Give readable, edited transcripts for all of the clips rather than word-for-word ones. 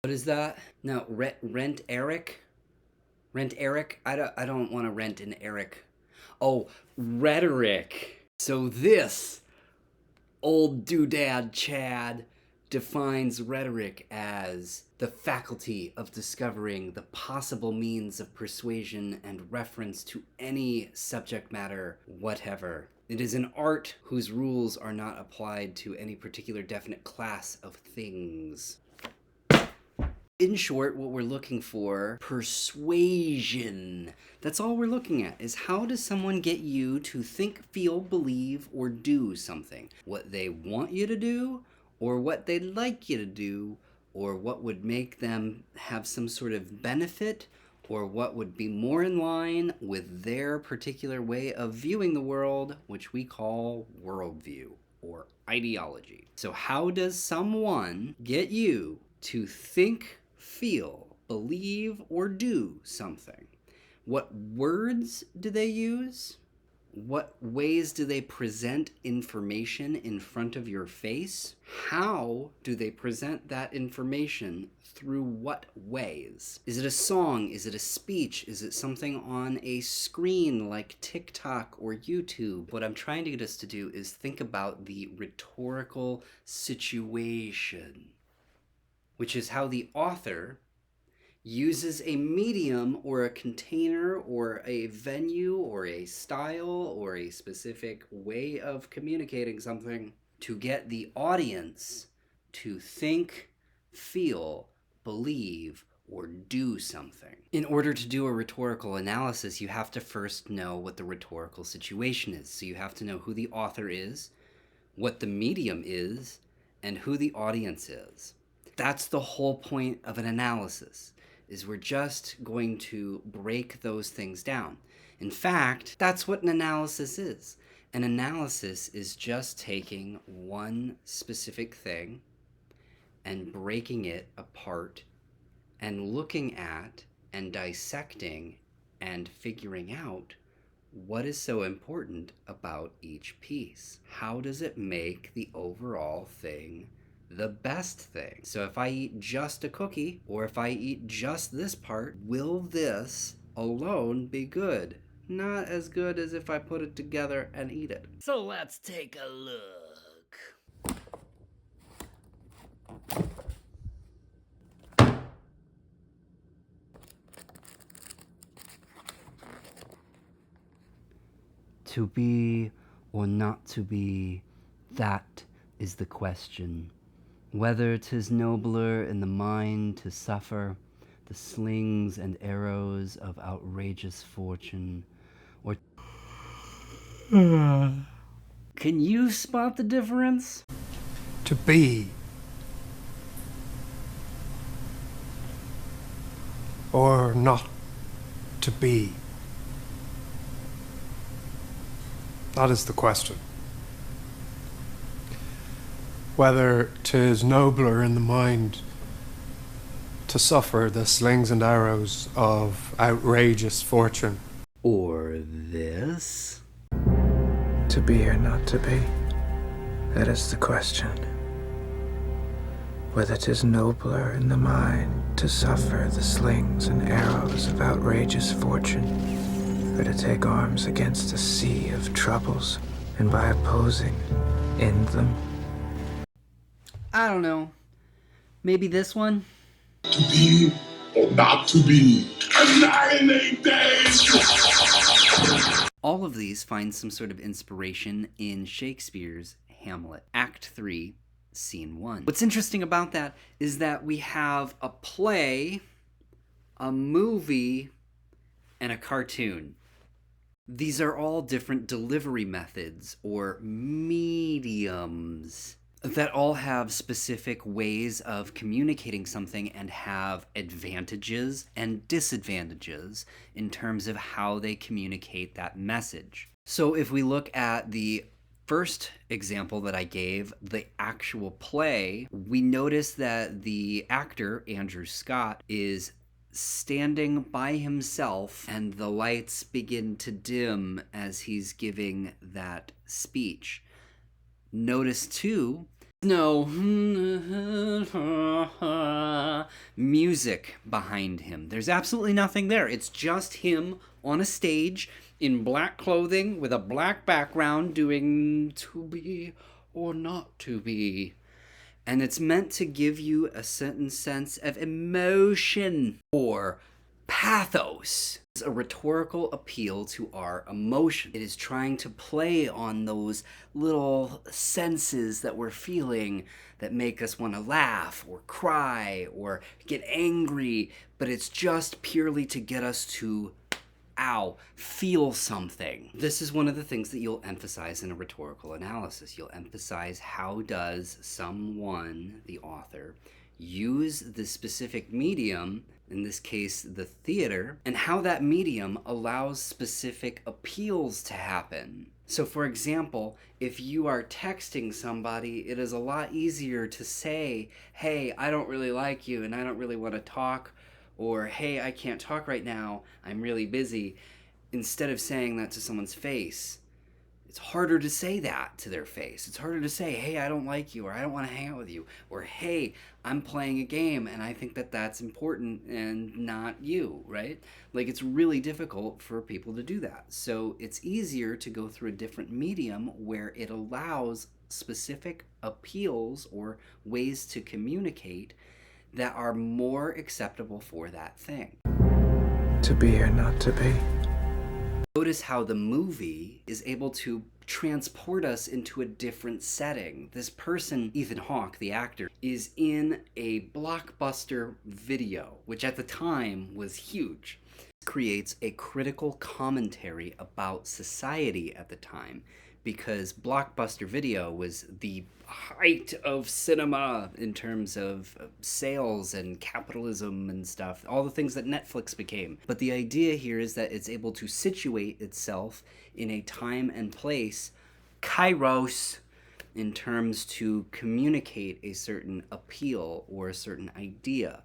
What is that? No, rent Eric? Rent Eric? I don't want to rent an Eric. Oh, rhetoric. So this old doodad Chad defines rhetoric as the faculty of discovering the possible means of persuasion and reference to any subject matter whatever. It is an art whose rules are not applied to any particular definite class of things. In short, what we're looking for, persuasion. That's all we're looking at, is how does someone get you to think, feel, believe, or do something? What they want you to do, or what they'd like you to do, or what would make them have some sort of benefit, or what would be more in line with their particular way of viewing the world, which we call worldview or ideology. So how does someone get you to think, feel, believe, or do something? What words do they use? What ways do they present information in front of your face? How do they present that information? Through what ways? Is it a song? Is it a speech? Is it something on a screen like TikTok or YouTube? What I'm trying to get us to do is think about the rhetorical situation, which is how the author uses a medium or a container or a venue or a style or a specific way of communicating something to get the audience to think, feel, believe, or do something. In order to do a rhetorical analysis, you have to first know what the rhetorical situation is. So you have to know who the author is, what the medium is, and who the audience is. That's the whole point of an analysis, is we're just going to break those things down. In fact, that's what an analysis is. An analysis is just taking one specific thing and breaking it apart and looking at and dissecting and figuring out what is so important about each piece. How does it make the overall thing the best thing? So if I eat just a cookie, or if I eat just this part, will this alone be good? Not as good as if I put it together and eat it. So let's take a look. To be or not to be, that is the question. Whether 'tis nobler in the mind to suffer the slings and arrows of outrageous fortune, or... Can you spot the difference? To be or not to be? That is the question. Whether 'tis nobler in the mind to suffer the slings and arrows of outrageous fortune, Or this? To be or not to be, that is the question. Whether 'tis nobler in the mind to suffer the slings and arrows of outrageous fortune, or to take arms against a sea of troubles, and by opposing, end them. I don't know. Maybe this one? To be or not to be. Annihilate them! All of these find some sort of inspiration in Shakespeare's Hamlet, Act 3, Scene 1. What's interesting about that is that we have a play, a movie, and a cartoon. These are all different delivery methods or mediums that all have specific ways of communicating something and have advantages and disadvantages in terms of how they communicate that message. So if we look at the first example that I gave, the actual play, we notice that the actor, Andrew Scott, is standing by himself and the lights begin to dim as he's giving that speech. Notice too No music behind him. There's absolutely nothing there. It's just him on a stage in black clothing with a black background doing to be or not to be. And it's meant to give you a certain sense of emotion or pathos. It's a rhetorical appeal to our emotion. It is trying to play on those little senses that we're feeling that make us want to laugh or cry or get angry, but it's just purely to get us to feel something. This is one of the things that you'll emphasize in a rhetorical analysis. You'll emphasize how does someone, the author, use the specific medium, in this case the theater, and how that medium allows specific appeals to happen. So for example, if you are texting somebody, it is a lot easier to say, hey, I don't really like you and I don't really want to talk, or hey, I can't talk right now, I'm really busy, instead of saying that to someone's face. It's harder to say that to their face. It's harder to say, hey, I don't like you, or I don't want to hang out with you, or hey, I'm playing a game and I think that that's important and not you, right? Like, it's really difficult for people to do that. So it's easier to go through a different medium where it allows specific appeals or ways to communicate that are more acceptable for that thing. To be or not to be. Notice how the movie is able to transport us into a different setting. This person, Ethan Hawke, the actor, is in a blockbuster video, which at the time was huge. This creates a critical commentary about society at the time, because blockbuster video was the height of cinema in terms of sales and capitalism and stuff, all the things that Netflix became. But the idea here is that it's able to situate itself in a time and place, kairos, in terms to communicate a certain appeal or a certain idea.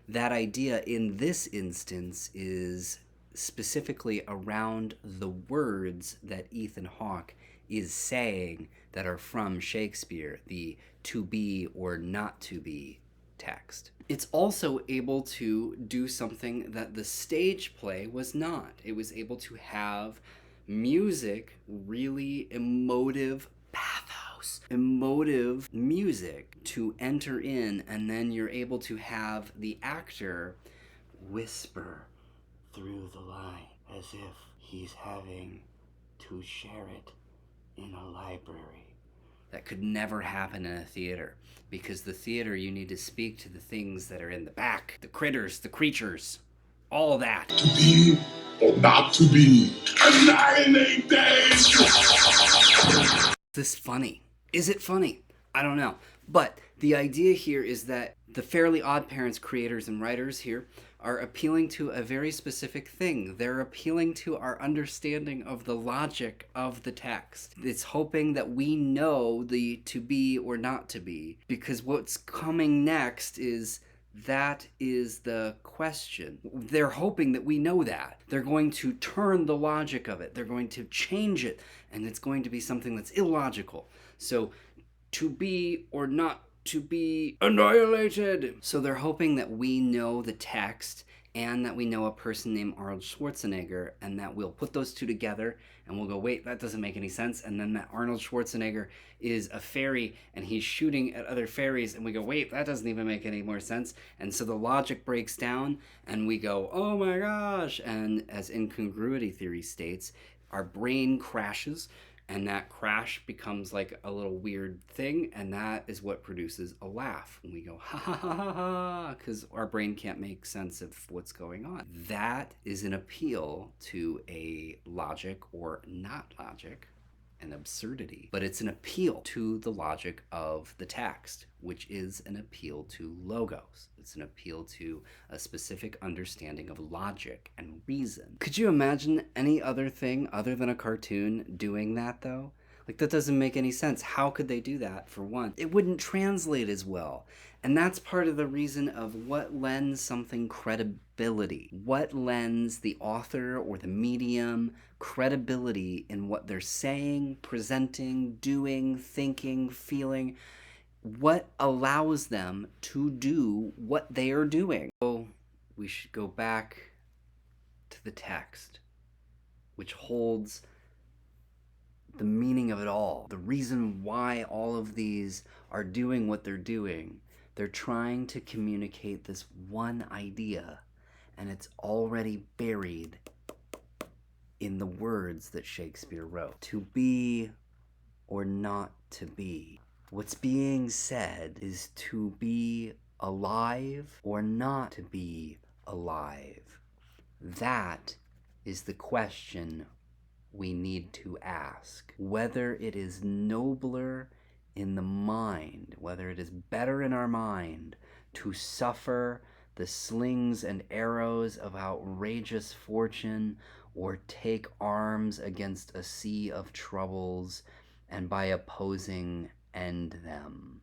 That idea in this instance is specifically around the words that Ethan Hawke is saying that are from Shakespeare, the to be or not to be text. It's also able to do something that the stage play was not. It was able to have music, really emotive pathos, emotive music to enter in, and then you're able to have the actor whisper through the line as if he's having to share it in a library. That could never happen in a theater, because the theater, you need to speak to the things that are in the back, the critters, the creatures, all of that. To be or not to be. Annihilate them! Is this funny? Is it funny? I don't know. But the idea here is that the Fairly Odd Parents creators and writers here are appealing to a very specific thing. They're appealing to our understanding of the logic of the text. It's hoping that we know the to be or not to be, because what's coming next is that is the question. They're hoping that we know that. They're going to turn the logic of it. They're going to change it, and it's going to be something that's illogical. So, to be or not to be annihilated. So they're hoping that we know the text and that we know a person named Arnold Schwarzenegger, and that we'll put those two together and we'll go, wait, that doesn't make any sense. And then that Arnold Schwarzenegger is a fairy and he's shooting at other fairies, and we go, wait, that doesn't even make any more sense. And so the logic breaks down and we go, oh my gosh. And as incongruity theory states, our brain crashes, and that crash becomes like a little weird thing, and that is what produces a laugh. And we go, ha ha ha ha ha, because our brain can't make sense of what's going on. That is an appeal to a logic or not logic, an absurdity, but it's an appeal to the logic of the text, which is an appeal to logos. It's an appeal to a specific understanding of logic and reason. Could you imagine any other thing other than a cartoon doing that, though? Like, that doesn't make any sense. How could they do that, for one? It wouldn't translate as well. And that's part of the reason of what lends something credibility. What lends the author or the medium credibility in what they're saying, presenting, doing, thinking, feeling. What allows them to do what they are doing? So we should go back to the text, which holds the meaning of it all. The reason why all of these are doing what they're doing. They're trying to communicate this one idea, and it's already buried in the words that Shakespeare wrote. To be or not to be. What's being said is to be alive or not to be alive. That is the question we need to ask. Whether it is nobler in the mind, whether it is better in our mind to suffer the slings and arrows of outrageous fortune, or take arms against a sea of troubles, and by opposing end them.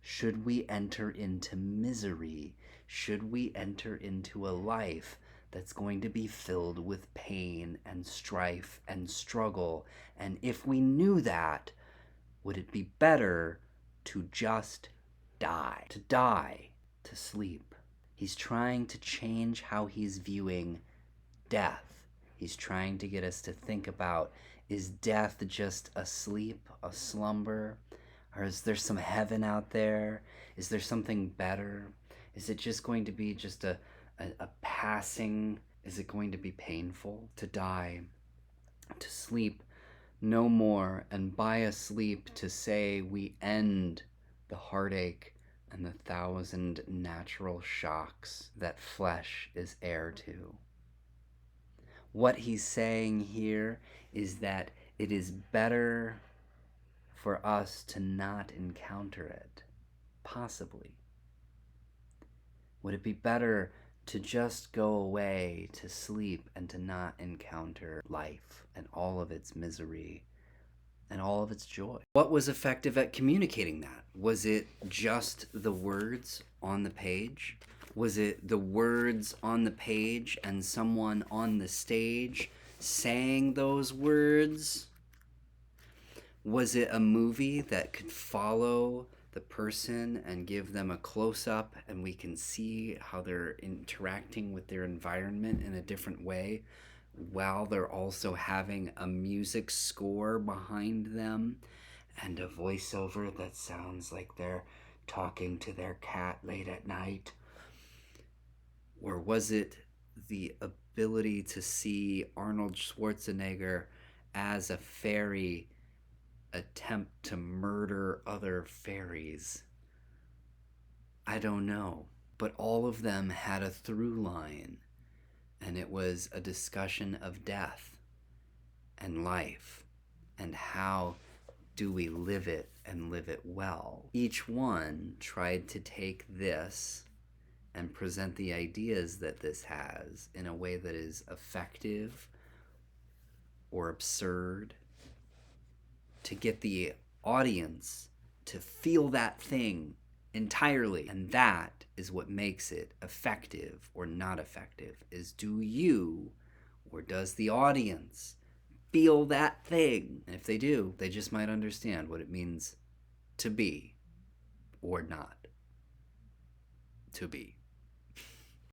Should we enter into misery? Should we enter into a life that's going to be filled with pain and strife and struggle? And if we knew that, would it be better to just die? To die, to sleep. He's trying to change how he's viewing death. He's trying to get us to think about, is death just a sleep, a slumber? Or is there some heaven out there? Is there something better? Is it just going to be just a passing? Is it going to be painful to die, to sleep no more, and by a sleep to say we end the heartache and the 1,000 natural shocks that flesh is heir to? What he's saying here is that it is better for us to not encounter it, possibly. Would it be better to just go away to sleep and to not encounter life and all of its misery and all of its joy? What was effective at communicating that? Was it just the words on the page? Was it the words on the page and someone on the stage saying those words? Was it a movie that could follow the person and give them a close-up and we can see how they're interacting with their environment in a different way while they're also having a music score behind them and a voiceover that sounds like they're talking to their cat late at night? Or was it the ability to see Arnold Schwarzenegger as a fairy attempt to murder other fairies? I don't know. But all of them had a through line, and it was a discussion of death and life and how do we live it and live it well. Each one tried to take this and present the ideas that this has in a way that is effective or absurd, to get the audience to feel that thing entirely. And that is what makes it effective or not effective, is do you or does the audience feel that thing? And if they do, they just might understand what it means to be or not to be.